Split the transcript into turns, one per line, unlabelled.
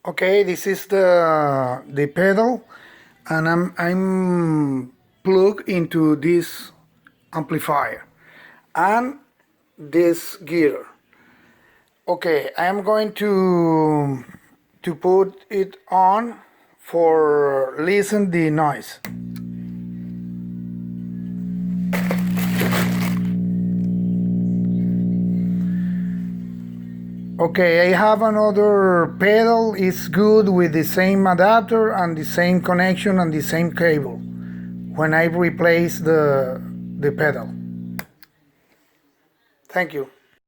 Okay, this is the pedal, and I'm plugged into this amplifier and this gear. Okay, I am going to put it on for listen the noise. Okay, I have another pedal. It's good with the same adapter and the same connection and the same cable when I replace the pedal. Thank you.